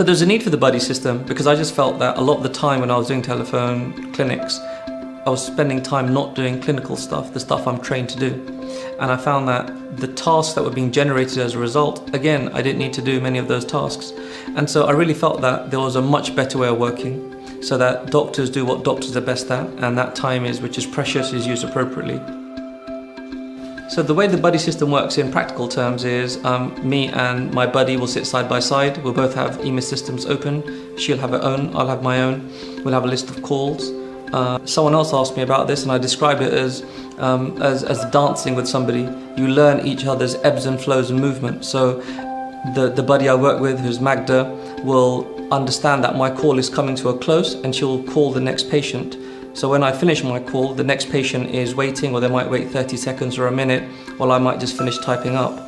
So there's a need for the buddy system because I just felt that a lot of the time when I was doing telephone clinics, I was spending time not doing clinical stuff, the stuff I'm trained to do. And I found that the tasks that were being generated as a result, again, I didn't need to do many of those tasks. And so I really felt that there was a much better way of working so that doctors do what doctors are best at, and that time which is precious, is used appropriately. So the way the buddy system works in practical terms is me and my buddy will sit side by side. We'll both have EMIS systems open. She'll have her own, I'll have my own. We'll have a list of calls. Someone else asked me about this and I described it as dancing with somebody. You learn each other's ebbs and flows and movement. So the buddy I work with, who's Magda, will understand that my call is coming to a close and she'll call the next patient. So when I finish my call, the next patient is waiting, or they might wait 30 seconds or a minute, while I might just finish typing up.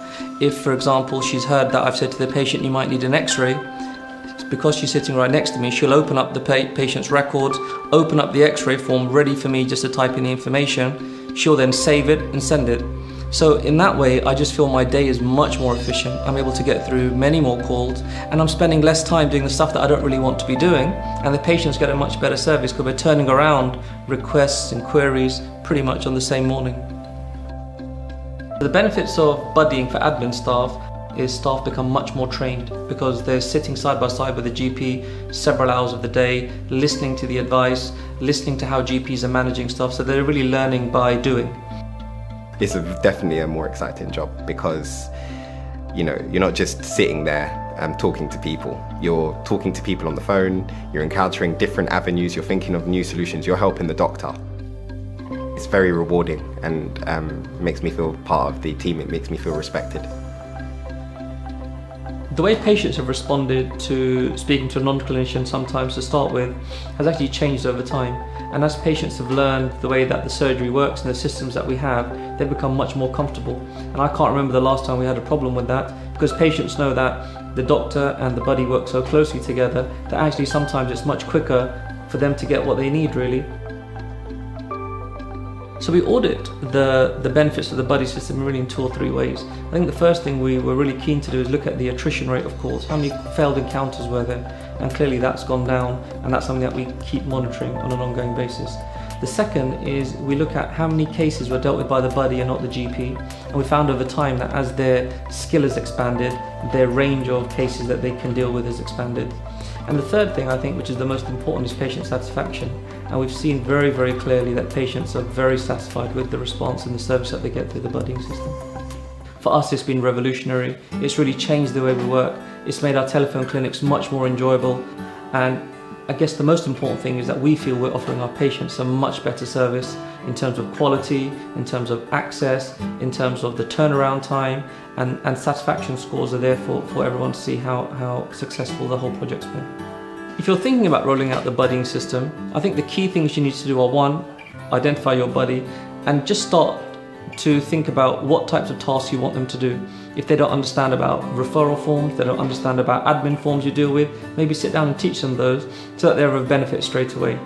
If, for example, she's heard that I've said to the patient, you might need an x-ray, because she's sitting right next to me, she'll open up the patient's records, open up the x-ray form ready for me just to type in the information. She'll then save it and send it. So in that way, I just feel my day is much more efficient. I'm able to get through many more calls, and I'm spending less time doing the stuff that I don't really want to be doing, and the patients get a much better service because we're turning around requests and queries pretty much on the same morning. The benefits of buddying for admin staff is staff become much more trained because they're sitting side by side with the GP several hours of the day, listening to the advice, listening to how GPs are managing stuff, so they're really learning by doing. It's definitely a more exciting job because, you know, you're not just sitting there talking to people. You're talking to people on the phone, you're encountering different avenues, you're thinking of new solutions, you're helping the doctor. It's very rewarding and makes me feel part of the team, it makes me feel respected. The way patients have responded to speaking to a non-clinician sometimes to start with has actually changed over time. And as patients have learned the way that the surgery works and the systems that we have, they've become much more comfortable. And I can't remember the last time we had a problem with that, because patients know that the doctor and the buddy work so closely together that actually sometimes it's much quicker for them to get what they need, really. So we audit the benefits of the buddy system really in 2 or 3 ways. I think the first thing we were really keen to do is look at the attrition rate of calls. How many failed encounters were there? And clearly that's gone down, and that's something that we keep monitoring on an ongoing basis. The second is we look at how many cases were dealt with by the buddy and not the GP. And we found over time that as their skill has expanded, their range of cases that they can deal with has expanded. And the third thing, I think, which is the most important, is patient satisfaction. And we've seen very, very clearly that patients are very satisfied with the response and the service that they get through the buddying system. For us, it's been revolutionary. It's really changed the way we work. It's made our telephone clinics much more enjoyable. And I guess the most important thing is that we feel we're offering our patients a much better service in terms of quality, in terms of access, in terms of the turnaround time, and satisfaction scores are there for everyone to see how successful the whole project's been. If you're thinking about rolling out the buddying system, I think the key things you need to do are: 1, identify your buddy and just start to think about what types of tasks you want them to do. If they don't understand about referral forms, they don't understand about admin forms you deal with, maybe sit down and teach them those so that they're of benefit straight away.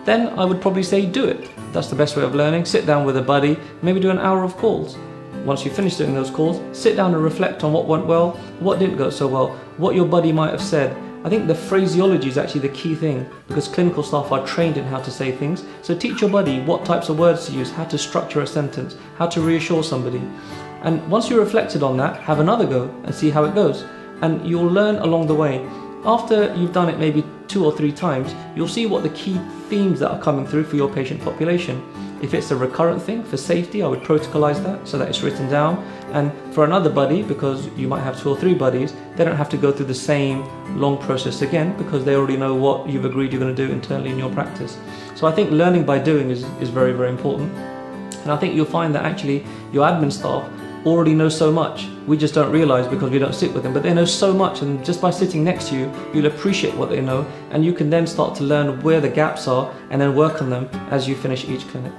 Then I would probably say do it. That's the best way of learning. Sit down with a buddy, maybe do an hour of calls. Once you finish doing those calls, sit down and reflect on what went well, what didn't go so well, what your buddy might have said. I think the phraseology is actually the key thing, because clinical staff are trained in how to say things. So teach your buddy what types of words to use, how to structure a sentence, how to reassure somebody. And once you reflected on that, have another go and see how it goes. And you'll learn along the way. After you've done it maybe 2 or 3 times, you'll see what the key themes that are coming through for your patient population. If it's a recurrent thing, for safety, I would protocolize that so that it's written down. And for another buddy, because you might have 2 or 3 buddies, they don't have to go through the same long process again, because they already know what you've agreed you're going to do internally in your practice. So I think learning by doing is very, very important. And I think you'll find that actually your admin staff already know so much. We just don't realize because we don't sit with them, but they know so much, and just by sitting next to you, you'll appreciate what they know, and you can then start to learn where the gaps are and then work on them as you finish each clinic.